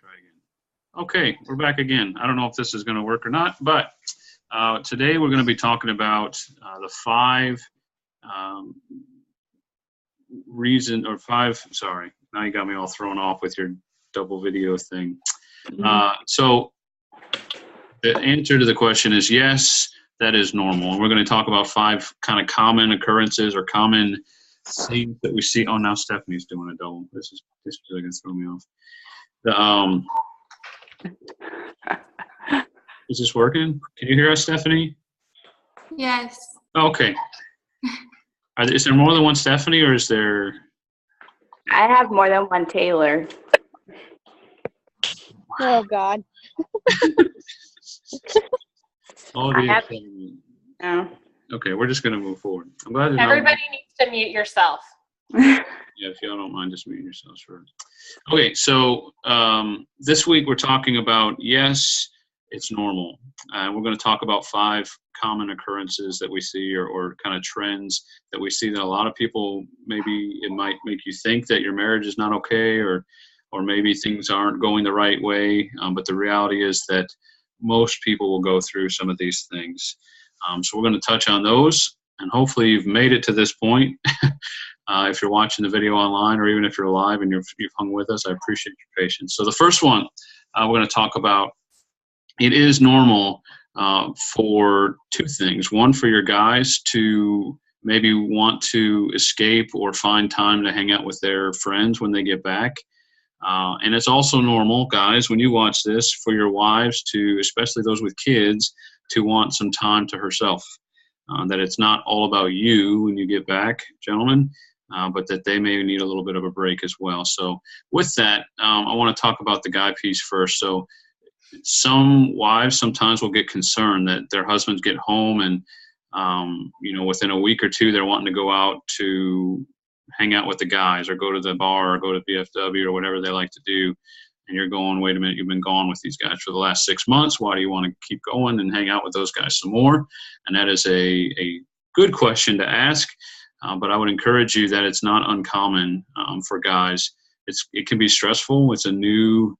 Try again. Okay, we're back again. I don't know if this is going to work or not, but today we're going to be talking about the five sorry, now you got me all thrown off with your double video thing. So the answer to the question is yes, that is normal. And we're going to talk about five kind of common occurrences or common things that we see. Oh, now Stephanie's doing a double. This is really going to throw me off. Is this working? Can you hear us, Stephanie? Yes. Okay. Is there more than one Stephanie, or is there? I have more than one Taylor. Oh, God. Okay, we're just going to move forward. I'm glad everybody needs to mute yourself. Yeah, if y'all don't mind, just mute yourselves first. Okay, so this week we're talking about, yes, it's normal. We're going to talk about five common occurrences that we see or kind of trends that we see that a lot of people, maybe it might make you think that your marriage is not okay or maybe things aren't going the right way. But the reality is that most people will go through some of these things. So we're going to touch on those, and hopefully you've made it to this point. If you're watching the video online or even if you're live and you've hung with us, I appreciate your patience. So the first one we're going to talk about, it is normal for two things. One, for your guys to maybe want to escape or find time to hang out with their friends when they get back. And it's also normal, guys, when you watch this, for your wives to, especially those with kids, to want some time to herself. That it's not all about you when you get back, gentlemen, but that they may need a little bit of a break as well. So with that, I want to talk about the guy piece first. So some wives sometimes will get concerned that their husbands get home and, within a week or two, they're wanting to go out to hang out with the guys or go to the bar or go to BFW or whatever they like to do. And you're going, wait a minute, you've been gone with these guys for the last 6 months. Why do you want to keep going and hang out with those guys some more? And that is a good question to ask. But I would encourage you that it's not uncommon for guys. It can be stressful. It's a new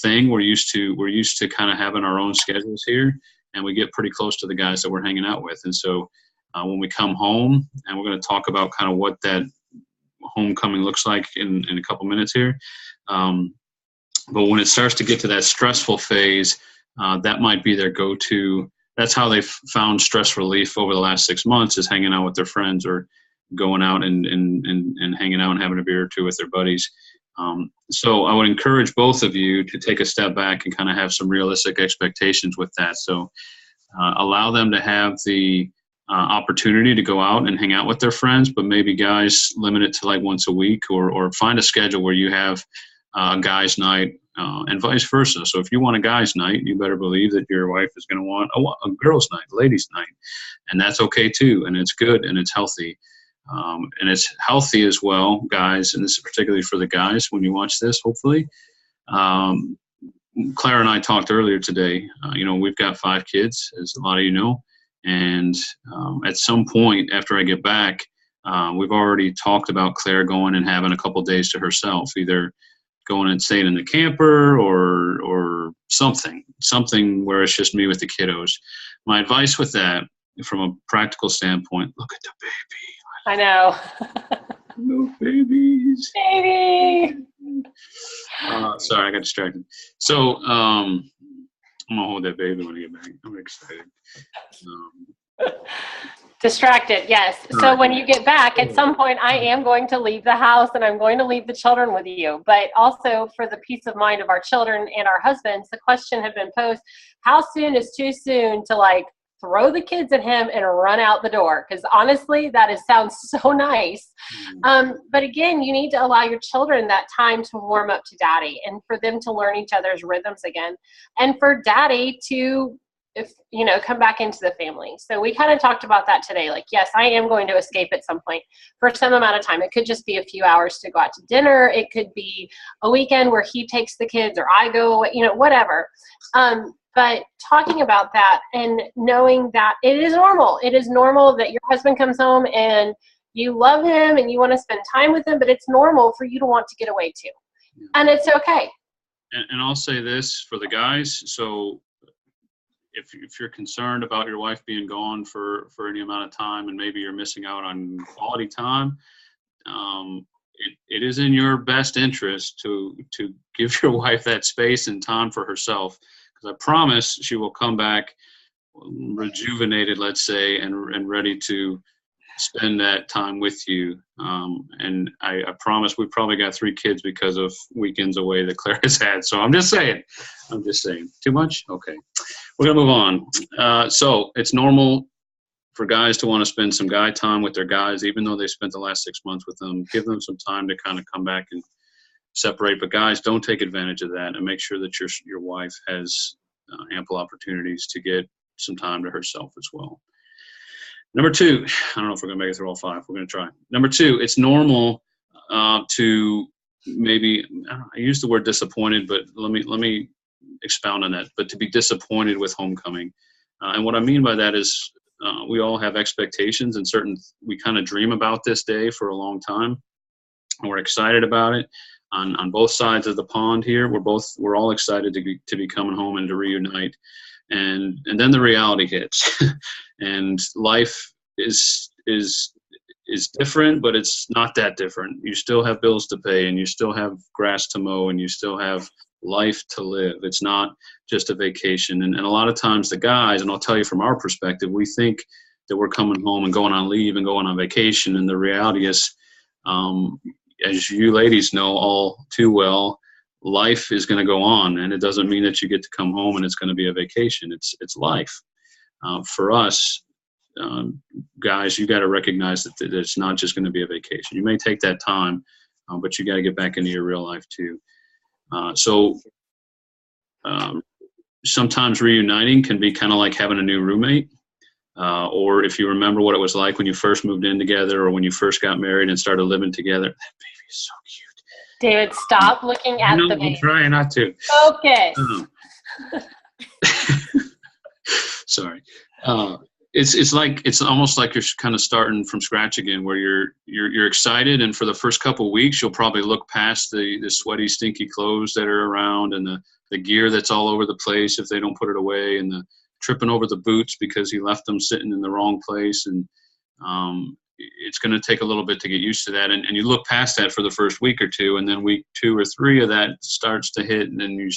thing. We're used to kind of having our own schedules here, and we get pretty close to the guys that we're hanging out with. And so when we come home, and we're going to talk about kind of what that homecoming looks like in a couple minutes here. But when it starts to get to that stressful phase, that might be their go-to. That's how they've found stress relief over the last 6 months, is hanging out with their friends or going out and hanging out and having a beer or two with their buddies. So I would encourage both of you to take a step back and kind of have some realistic expectations with that. So allow them to have the opportunity to go out and hang out with their friends, but maybe guys limit it to like once a week or find a schedule where you have a guy's night and vice versa. So if you want a guy's night, you better believe that your wife is going to want a girl's night, ladies' night. And that's okay too. And it's good and it's healthy. And it's healthy as well, guys, and this is particularly for the guys when you watch this, hopefully. Claire and I talked earlier today. We've got 5 kids, as a lot of you know. And at some point after I get back, we've already talked about Claire going and having a couple days to herself, either going and staying in the camper or something where it's just me with the kiddos. My advice with that, from a practical standpoint, look at the baby. I know. No babies. Baby. Sorry, I got distracted. So I'm going to hold that baby when I get back. I'm excited. Distracted, yes. So when you get back, at some point, I am going to leave the house and I'm going to leave the children with you. But also for the peace of mind of our children and our husbands, the question had been posed, how soon is too soon to throw the kids at him and run out the door? Because honestly, sounds so nice. But again, you need to allow your children that time to warm up to daddy and for them to learn each other's rhythms again. And for daddy to come back into the family. So we kind of talked about that today. Yes, I am going to escape at some point for some amount of time. It could just be a few hours to go out to dinner. It could be a weekend where he takes the kids or I go, whatever. But talking about that and knowing that it is normal. It is normal that your husband comes home and you love him and you want to spend time with him, but it's normal for you to want to get away too. And it's okay. And I'll say this for the guys. So if you're concerned about your wife being gone for any amount of time and maybe you're missing out on quality time, it is in your best interest to give your wife that space and time for herself, because I promise she will come back rejuvenated, let's say, and ready to spend that time with you. And I promise we probably got 3 kids because of weekends away that Claire has had. So I'm just saying. Too much? Okay. We're going to move on. So it's normal for guys to want to spend some guy time with their guys, even though they spent the last 6 months with them. Give them some time to kind of come back and separate. But guys, don't take advantage of that, and make sure that your wife has ample opportunities to get some time to herself as well. Number 2, I don't know if we're going to make it through all 5. We're going to try. Number 2, it's normal to maybe, I use the word disappointed, but let me expound on that. But to be disappointed with homecoming. And what I mean by that is we all have expectations, and we kind of dream about this day for a long time. And we're excited about it. On both sides of the pond here, we're all excited to be coming home and to reunite. And then the reality hits, and life is different, but it's not that different. You still have bills to pay, and you still have grass to mow, and you still have life to live. It's not just a vacation. And a lot of times the guys, and I'll tell you from our perspective, we think that we're coming home and going on leave and going on vacation. And the reality is, as you ladies know all too well, life is going to go on, and it doesn't mean that you get to come home and it's going to be a vacation. It's life. For us, guys, you got to recognize that it's not just going to be a vacation. You may take that time, but you got to get back into your real life too. So sometimes reuniting can be kind of like having a new roommate, or if you remember what it was like when you first moved in together, or when you first got married and started living together. That baby is so cute. David, stop looking at the baby. I'm trying not to. Focus. Sorry. It's almost like you're kind of starting from scratch again, where you're excited, and for the first couple of weeks you'll probably look past the sweaty, stinky clothes that are around, and the gear that's all over the place if they don't put it away, and the tripping over the boots because he left them sitting in the wrong place. And it's going to take a little bit to get used to that, and you look past that for the first week or 2, and then week 2 or 3 of that starts to hit, and then you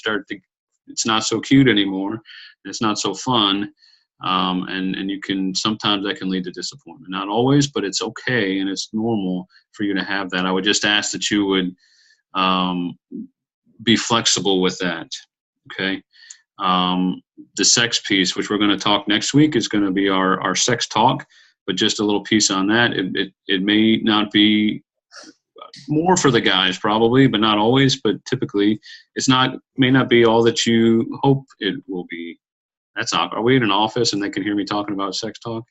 it's not so cute anymore, and it's not so fun. And you can, sometimes that can lead to disappointment. Not always, but it's okay, and it's normal for you to have that. I would just ask that you would be flexible with that. Okay. The sex piece, which we're going to talk next week, is going to be our sex talk, but just a little piece on that. It may not be more for the guys probably, but not always, but typically may not be all that you hope it will be. That's awkward. Are we in an office and they can hear me talking about sex talk?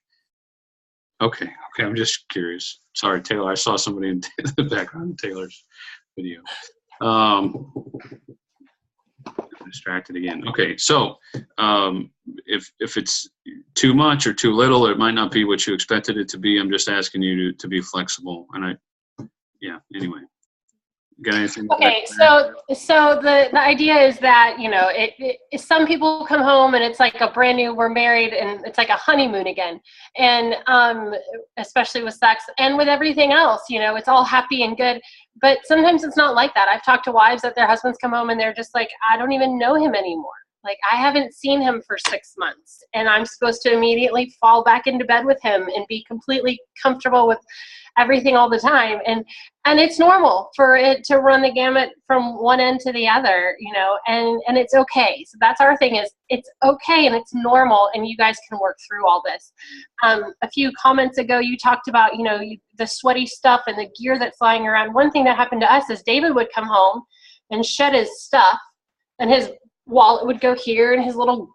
Okay. I'm just curious. Sorry, Taylor. I saw somebody in the background of Taylor's video. Distracted again. Okay. So if it's too much or too little, it might not be what you expected it to be. I'm just asking you to be flexible. And anyway. Got anything? Okay, so the idea is that, some people come home and it's like a brand new, we're married, and it's like a honeymoon again. And especially with sex and with everything else, it's all happy and good. But sometimes it's not like that. I've talked to wives that their husbands come home and they're just like, I don't even know him anymore. Like, I haven't seen him for 6 months, and I'm supposed to immediately fall back into bed with him and be completely comfortable with everything all the time. And it's normal for it to run the gamut from one end to the other, and it's okay. So that's our thing, is it's okay and it's normal, and you guys can work through all this. A few comments ago, you talked about, the sweaty stuff and the gear that's flying around. One thing that happened to us is David would come home and shed his stuff, and his wallet would go here, and his little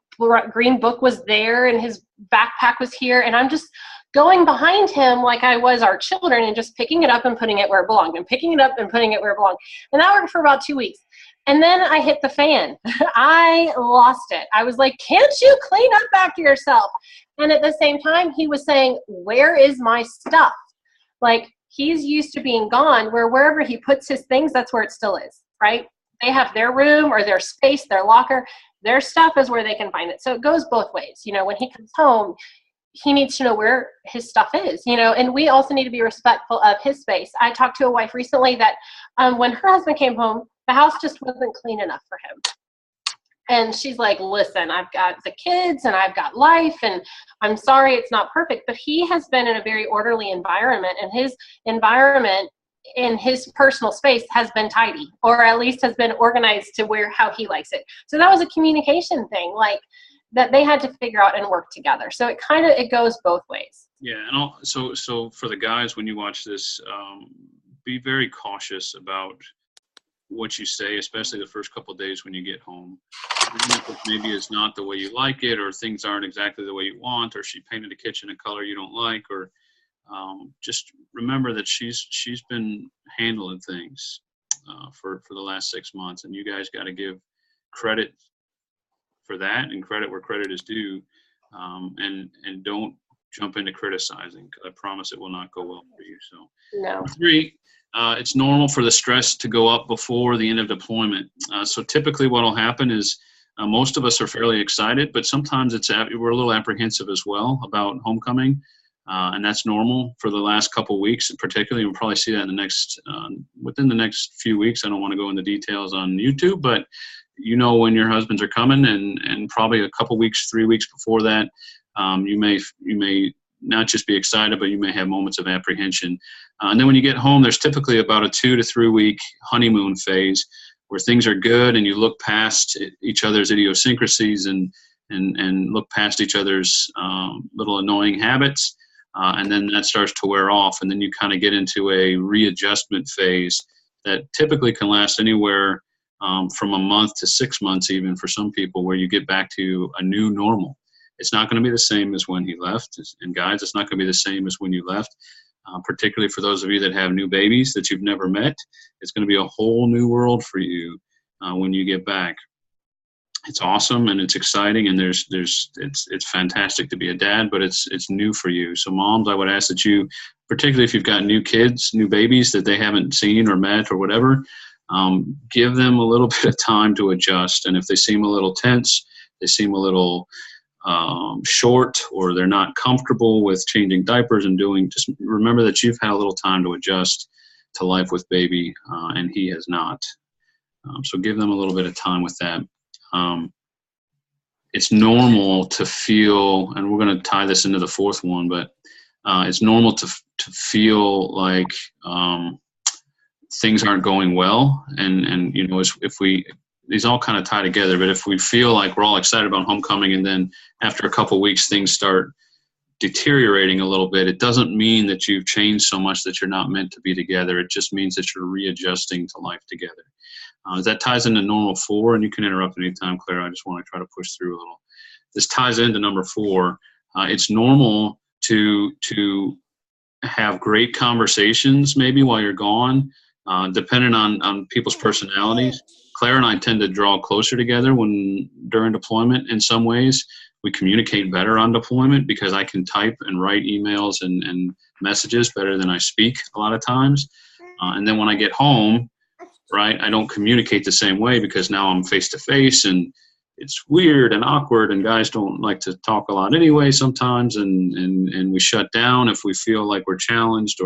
green book was there, and his backpack was here, and I'm just going behind him like I was our children and just picking it up and putting it where it belonged, and picking it up and putting it where it belonged. And that worked for about 2 weeks. And then I hit the fan. I lost it. I was like, can't you clean up after yourself? And at the same time, he was saying, where is my stuff? Like, he's used to being gone, where wherever he puts his things, that's where it still is, right? they have their room or their space, their locker, their stuff is where they can find it. So it goes both ways. You know, when he comes home, he needs to know where his stuff is, you know, and we also need to be respectful of his space. I talked to a wife recently that when her husband came home, the house just wasn't clean enough for him. And she's like, listen, I've got the kids and I've got life, and I'm sorry it's not perfect, but he has been in a very orderly environment, and his environment in his personal space has been tidy, or at least has been organized to where how he likes it. So that was a communication thing, like that they had to figure out and work together. So it goes both ways. Yeah, and so for the guys, when you watch this, be very cautious about what you say, especially the first couple of days when you get home. Maybe it's not the way you like it, or things aren't exactly the way you want, or she painted the kitchen a color you don't like, or just remember that she's been handling things for the last 6 months, and you guys got to give credit for that, and credit where credit is due, and don't jump into criticizing. I promise it will not go well for you. So, No. 3. It's normal for the stress to go up before the end of deployment. So typically what will happen is most of us are fairly excited, but sometimes we're a little apprehensive as well about homecoming, and that's normal for the last couple weeks. Particularly, we'll probably see that within the next few weeks. I don't want to go into details on YouTube, but you know when your husbands are coming, and probably a couple weeks, 3 weeks before that, you may not just be excited, but you may have moments of apprehension. And then when you get home, there's typically about a 2 to 3 week honeymoon phase where things are good, and you look past each other's idiosyncrasies and look past each other's little annoying habits, and then that starts to wear off, and then you kind of get into a readjustment phase that typically can last anywhere from a month to 6 months, even for some people, where you get back to a new normal. It's not going to be the same as when he left. And guys, it's not going to be the same as when you left, particularly for those of you that have new babies that you've never met. It's going to be a whole new world for you when you get back. It's awesome and it's exciting, and it's fantastic to be a dad, but it's new for you. So moms, I would ask that you, particularly if you've got new kids, new babies that they haven't seen or met or whatever, give them a little bit of time to adjust. And if they seem a little tense, they seem a little short, or they're not comfortable with changing diapers and just remember that you've had a little time to adjust to life with baby, and he has not. So give them a little bit of time with that. It's normal to feel, and we're going to tie this into the 4th one, but it's normal to feel like things aren't going well, and you know, if these all kind of tie together, but if we feel like we're all excited about homecoming, and then after a couple of weeks things start deteriorating a little bit, it doesn't mean that you've changed so much that you're not meant to be together. It just means that you're readjusting to life together. That ties into normal 4, and you can interrupt anytime, Claire. I just want to try to push through a little. This ties into number 4. It's normal to have great conversations maybe while you're gone, depending on people's personalities. Claire and I tend to draw closer together during deployment. In some ways, we communicate better on deployment because I can type and write emails and messages better than I speak a lot of times. And then when I get home, right, I don't communicate the same way because now I'm face to face, and it's weird and awkward, and guys don't like to talk a lot anyway sometimes, and we shut down if we feel like we're challenged,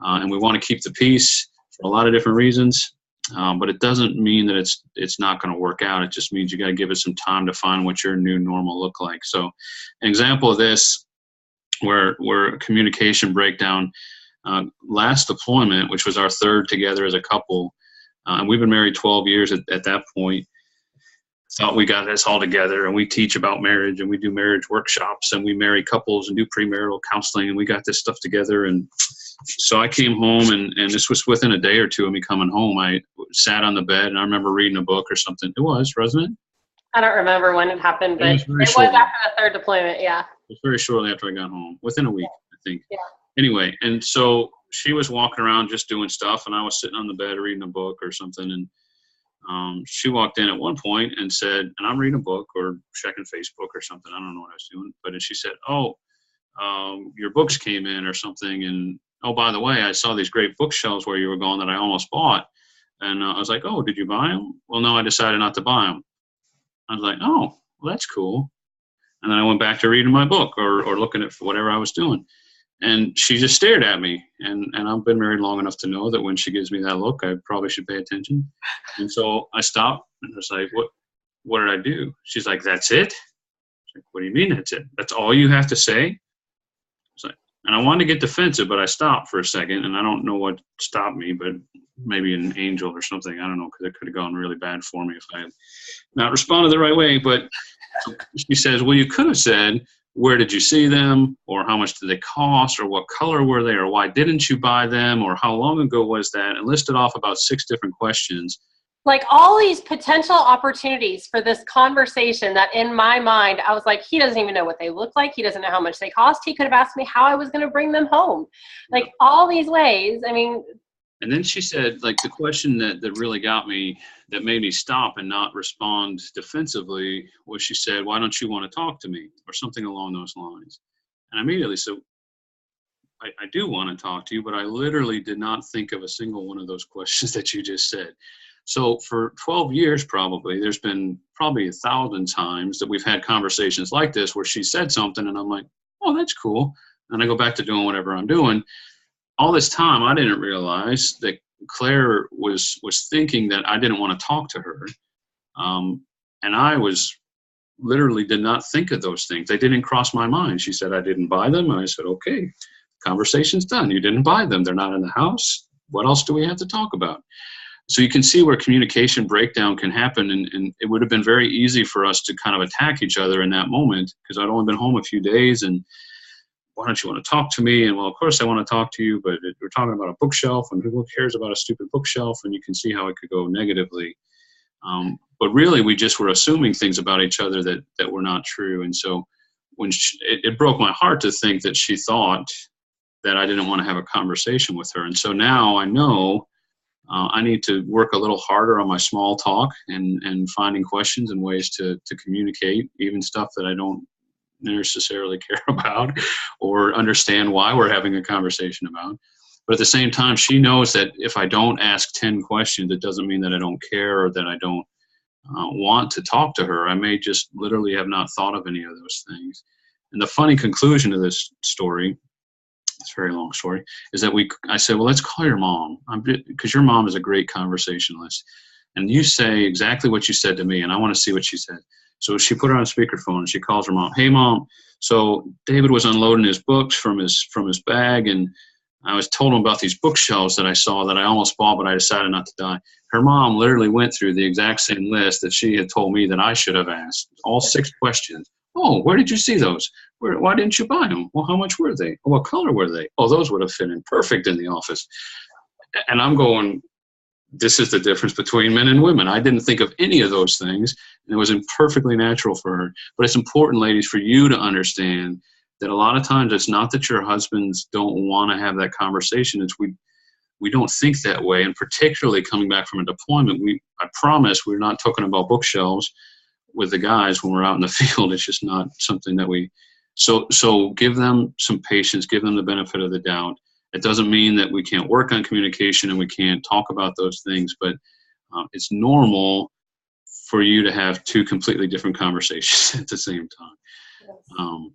and we want to keep the peace for a lot of different reasons. But it doesn't mean that it's not going to work out. It just means you got to give it some time to find what your new normal look like. So an example of this, where communication breakdown, last deployment, which was our 3rd together as a couple, and we've been married 12 years at that point, thought we got this all together, and we teach about marriage, and we do marriage workshops, and we marry couples and do premarital counseling, and we got this stuff together. And so I came home, and this was within a day or two of me coming home. I sat on the bed, and I remember reading a book or something. It was, wasn't it? I don't remember when it happened, but it was after the 3rd deployment, yeah. It was very shortly after I got home, within a week, I think. Yeah. Anyway, and so she was walking around just doing stuff, and I was sitting on the bed reading a book or something, and she walked in at one point and said, and I'm reading a book or checking Facebook or something, I don't know what I was doing, but she said, your books came in or something, and oh, by the way, I saw these great bookshelves where you were going that I almost bought. And I was like, oh, did you buy them? Well, no, I decided not to buy them. I was like, oh, well, that's cool. And then I went back to reading my book or looking at whatever I was doing. And she just stared at me. And I've been married long enough to know that when she gives me that look, I probably should pay attention. And so I stopped and I was like, what did I do? She's like, that's it? I was like, what do you mean that's it? That's all you have to say? And I wanted to get defensive, but I stopped for a second, and I don't know what stopped me, but maybe an angel or something. I don't know, because it could have gone really bad for me if I had not responded the right way. But she says, well, you could have said, where did you see them, or how much did they cost, or what color were they, or why didn't you buy them, or how long ago was that, and listed off about 6 different questions. Like all these potential opportunities for this conversation that in my mind, I was like, he doesn't even know what they look like. He doesn't know how much they cost. He could have asked me how I was going to bring them home. Like all these ways. I mean. And then she said, like the question that really got me, that made me stop and not respond defensively was, she said, why don't you want to talk to me, or something along those lines. And I immediately said, I do want to talk to you, but I literally did not think of a single one of those questions that you just said. So for 12 years, probably, there's been probably 1,000 times that we've had conversations like this where she said something and I'm like, oh, that's cool. And I go back to doing whatever I'm doing. All this time, I didn't realize that Claire was thinking that I didn't want to talk to her. And I literally did not think of those things. They didn't cross my mind. She said I didn't buy them. And I said, okay, conversation's done. You didn't buy them. They're not in the house. What else do we have to talk about? So you can see where communication breakdown can happen, and it would have been very easy for us to kind of attack each other in that moment, because I'd only been home a few days, and why don't you want to talk to me? And well, of course I want to talk to you, but we're talking about a bookshelf, and who cares about a stupid bookshelf? And you can see how it could go negatively. But really, we just were assuming things about each other that were not true. And so when it broke my heart to think that she thought that I didn't want to have a conversation with her. And so now I know I need to work a little harder on my small talk and finding questions and ways to communicate, even stuff that I don't necessarily care about or understand why we're having a conversation about. But at the same time, she knows that if I don't ask 10 questions, it doesn't mean that I don't care or that I don't want to talk to her. I may just literally have not thought of any of those things. And the funny conclusion of this story, it's a very long story, is that I said, well, let's call your mom, because your mom is a great conversationalist. And you say exactly what you said to me, and I want to see what she said. So she put her on speakerphone, and she calls her mom. Hey, Mom, so David was unloading his books from his bag, and I was told him about these bookshelves that I saw that I almost bought, but I decided not to buy. Her mom literally went through the exact same list that she had told me that I should have asked, all 6 questions. Oh, where did you see those? Why didn't you buy them? Well, how much were they? What color were they? Oh, those would have fit in perfect in the office. And I'm going, this is the difference between men and women. I didn't think of any of those things, and it was perfectly natural for her. But it's important, ladies, for you to understand that a lot of times it's not that your husbands don't want to have that conversation. It's we don't think that way. And particularly coming back from a deployment, I promise we're not talking about bookshelves with the guys when we're out in the field. It's just not something that so give them some patience, give them the benefit of the doubt. It doesn't mean that we can't work on communication and we can't talk about those things, but it's normal for you to have 2 completely different conversations at the same time.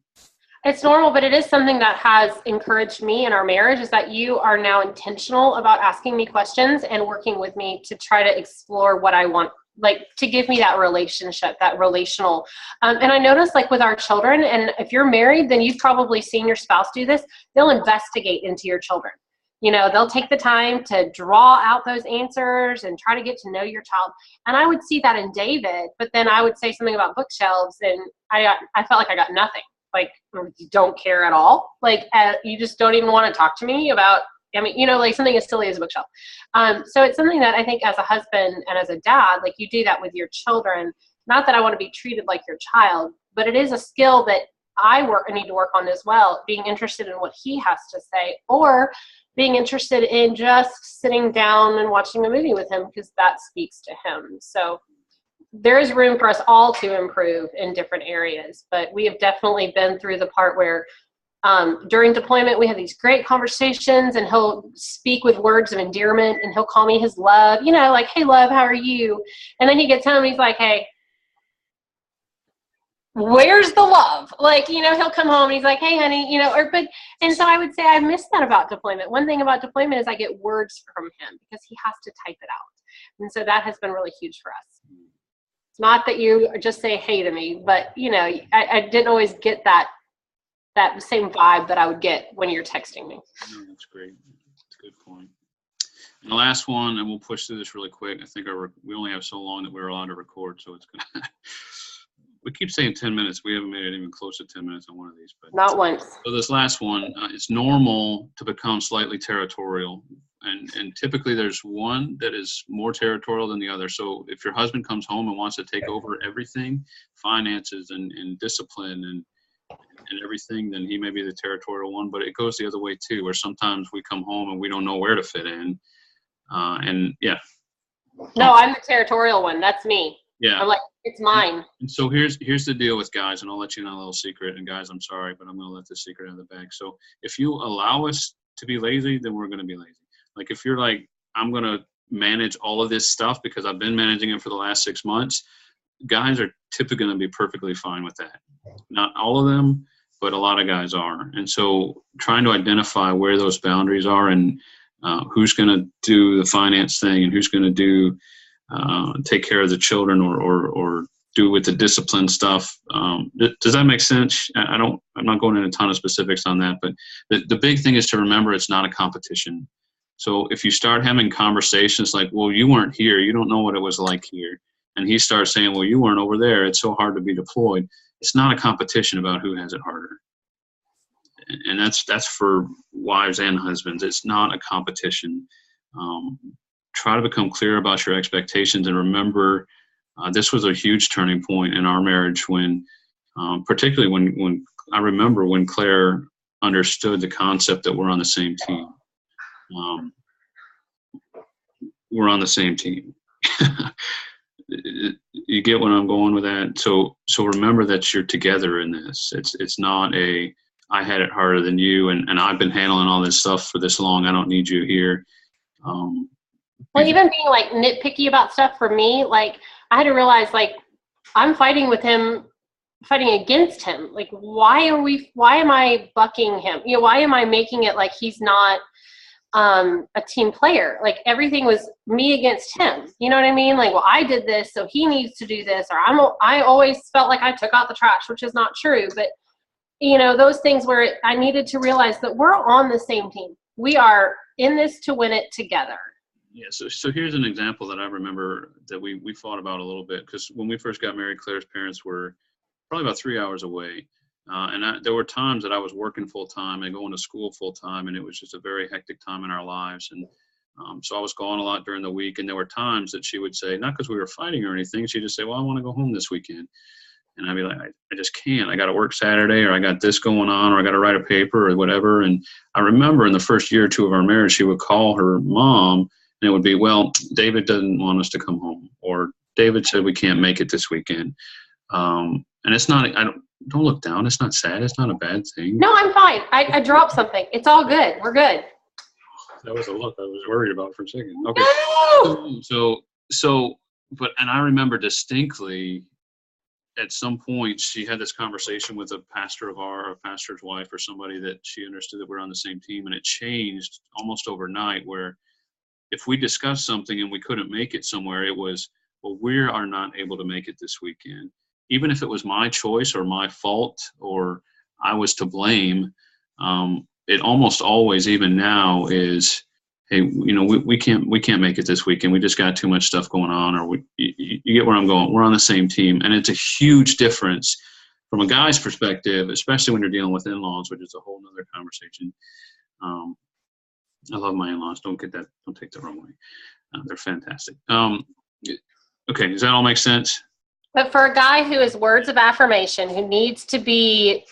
It's normal, but it is something that has encouraged me in our marriage, is that you are now intentional about asking me questions and working with me to try to explore what I want, like to give me that relationship, that relational. And I notice, like with our children, and if you're married, then you've probably seen your spouse do this. They'll investigate into your children. You know, they'll take the time to draw out those answers and try to get to know your child. And I would see that in David, but then I would say something about bookshelves, and I felt like I got nothing. Like, you don't care at all. Like, you just don't even want to talk to me about, I mean, you know, like something as silly as a bookshelf. So it's something that I think as a husband and as a dad, like you do that with your children. Not that I want to be treated like your child, but it is a skill that I need to work on as well, being interested in what he has to say, or being interested in just sitting down and watching a movie with him because that speaks to him. So there is room for us all to improve in different areas, but we have definitely been through the part where During deployment, we have these great conversations, and he'll speak with words of endearment, and he'll call me his love, you know, like, hey, love, how are you? And then he gets home and he's like, hey, where's the love? Like, you know, he'll come home and he's like, hey, honey, you know, and so I would say I miss that about deployment. One thing about deployment is I get words from him because he has to type it out. And so that has been really huge for us. It's not that you just say hey to me, but, you know, I didn't always get that same vibe that I would get when you're texting me. No, that's great. That's a good point. And the last one, and we'll push through this really quick. I think we only have so long that we're allowed to record, so it's gonna. We keep saying 10 minutes. We haven't made it even close to 10 minutes on one of these. But not once. So this last one, it's normal to become slightly territorial, and typically there's one that is more territorial than the other. So if your husband comes home and wants to take over everything, finances and discipline and everything, then he may be the territorial one. But it goes the other way too, where sometimes we come home and we don't know where to fit in. And yeah. No, I'm the territorial one. That's me. Yeah. I'm like, it's mine. And so here's the deal with guys, and I'll let you know a little secret. And guys, I'm sorry, but I'm going to let this secret out of the bag. So if you allow us to be lazy, then we're going to be lazy. Like if you're like, I'm going to manage all of this stuff because I've been managing it for the last 6 months, guys are typically going to be perfectly fine with that. Not all of them, but a lot of guys are. And so trying to identify where those boundaries are and who's going to do the finance thing and who's going to do take care of the children or do with the discipline stuff. Does that make sense? I'm not going into a ton of specifics on that, but the big thing is to remember it's not a competition. So if you start having conversations like, well, you weren't here, you don't know what it was like here. And he starts saying, well, you weren't over there, it's so hard to be deployed. It's not a competition about who has it harder. And that's for wives and husbands. It's not a competition. Try to become clear about your expectations and remember this was a huge turning point in our marriage when, particularly when I remember when Claire understood the concept that we're on the same team. We're on the same team. You get what I'm going with that? So remember that you're together in this. It's not I had it harder than you and I've been handling all this stuff for this long. I don't need you here. Well, even being like nitpicky about stuff for me, like I had to realize like I'm fighting with him, fighting against him. Like, why am I bucking him? You know, why am I making it like he's not a team player? Like everything was me against him. You know what I mean? Like, well, I did this, so he needs to do this, or I always felt like I took out the trash, which is not true. But you know, those things where I needed to realize that we're on the same team. We are in this to win it together. Yeah, so here's an example that I remember that we fought about a little bit, because when we first got married, Claire's parents were probably about 3 hours away. There were times that I was working full time and going to school full time, and it was just a very hectic time in our lives. And so I was gone a lot during the week. And there were times that she would say, not because we were fighting or anything, she'd just say, well, I want to go home this weekend. And I'd be like, I just can't. I got to work Saturday, or I got this going on, or I got to write a paper or whatever. And I remember in the first year or two of our marriage, she would call her mom, and it would be, well, David doesn't want us to come home, or David said we can't make it this weekend. And it's not, don't look down. It's not sad. It's not a bad thing. No, I'm fine. I dropped something. It's all good. We're good. That was a look I was worried about for a second. Okay. No! And I remember distinctly at some point she had this conversation with a pastor's wife or somebody that she understood that we're on the same team. And it changed almost overnight, where if we discussed something and we couldn't make it somewhere, it was, well, we are not able to make it this weekend. Even if it was my choice or my fault or I was to blame, it almost always, even now, is, hey, you know, we can't make it this weekend. We just got too much stuff going on, or you get where I'm going. We're on the same team, and it's a huge difference from a guy's perspective, especially when you're dealing with in-laws, which is a whole nother conversation. I love my in-laws. Don't take that the wrong way. They're fantastic. Okay, does that all make sense? But for a guy who is words of affirmation, who needs to be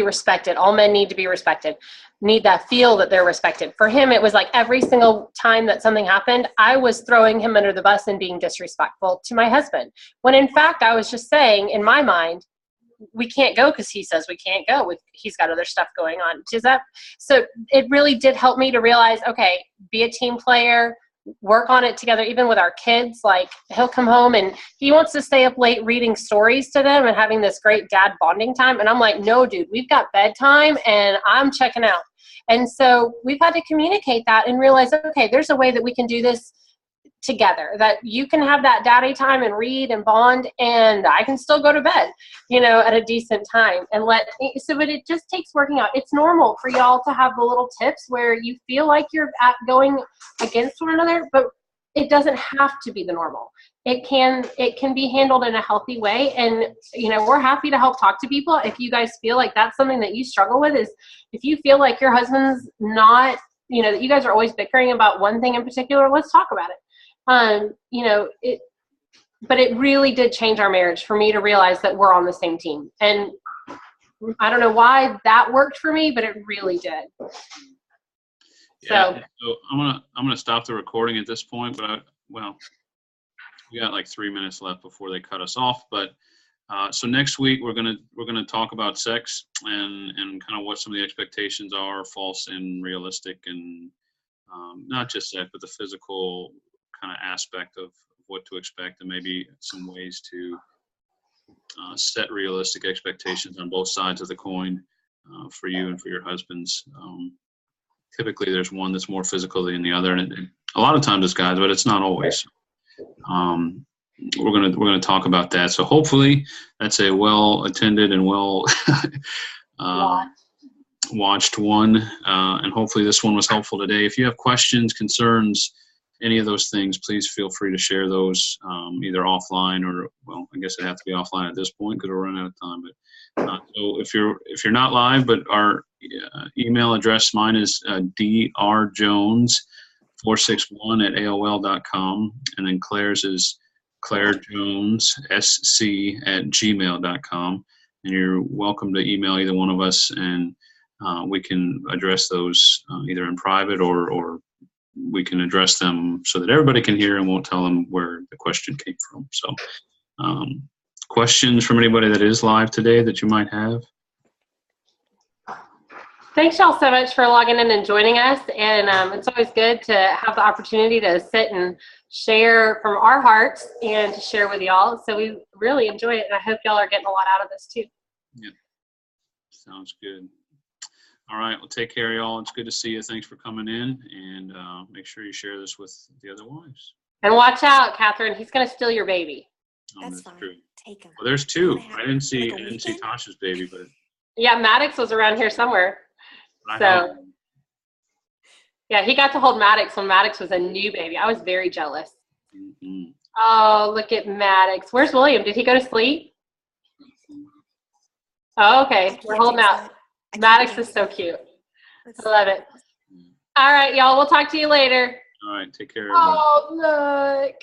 respected, all men need to be respected, need that feel that they're respected. For him, it was like every single time that something happened, I was throwing him under the bus and being disrespectful to my husband. When in fact, I was just saying in my mind, we can't go because he says we can't go. He's got other stuff going on. So it really did help me to realize, okay, be a team player, work on it together, even with our kids. Like, he'll come home and he wants to stay up late reading stories to them and having this great dad bonding time. And I'm like, no, dude, we've got bedtime and I'm checking out. And so we've had to communicate that and realize, okay, there's a way that we can do this together, that you can have that daddy time and read and bond, and I can still go to bed, at a decent time. But it just takes working out. It's normal for y'all to have the little tips where you feel like you're going against one another, but it doesn't have to be the normal. It can be handled in a healthy way. And, we're happy to help talk to people. If you guys feel like that's something that you struggle with, is if you feel like your husband's not, that you guys are always bickering about one thing in particular, let's talk about it. But it really did change our marriage for me to realize that we're on the same team. And I don't know why that worked for me, but it really did. Yeah, so I'm gonna stop the recording at this point, but we got like 3 minutes left before they cut us off. But so next week we're gonna talk about sex and kind of what some of the expectations are, false and realistic, and not just sex, but the physical kind of aspect of what to expect, and maybe some ways to set realistic expectations on both sides of the coin for you and for your husbands. Typically there's one that's more physical than the other, and a lot of times it's guys, but it's not always. We're gonna talk about that. So hopefully that's a well attended and well watched one, and hopefully this one was helpful today. If you have questions, concerns, any of those things, please feel free to share those either offline or, well, I guess it have to be offline at this point because we're running out of time. But so if you're not live, but our email address, mine is drjones461@aol.com, and then Claire's is clairejonessc@gmail.com, and you're welcome to email either one of us, and we can address those either in private or we can address them so that everybody can hear and won't tell them where the question came from. So questions from anybody that is live today that you might have? Thanks y'all so much for logging in and joining us. And it's always good to have the opportunity to sit and share from our hearts and to share with y'all. So we really enjoy it, and I hope y'all are getting a lot out of this too. Yeah, sounds good. All right, well, take care, y'all. It's good to see you. Thanks for coming in, and make sure you share this with the other wives. And watch out, Catherine. He's going to steal your baby. That's fine. True. Take him. Well, there's two. I didn't see Tasha's baby, but yeah, Maddox was around here somewhere. So yeah, he got to hold Maddox when Maddox was a new baby. I was very jealous. Mm-hmm. Oh, look at Maddox. Where's William? Did he go to sleep? Oh, okay. We're holding out. Maddox is so cute. I love it. All right, y'all. We'll talk to you later. All right. Take care, everybody. Oh, look.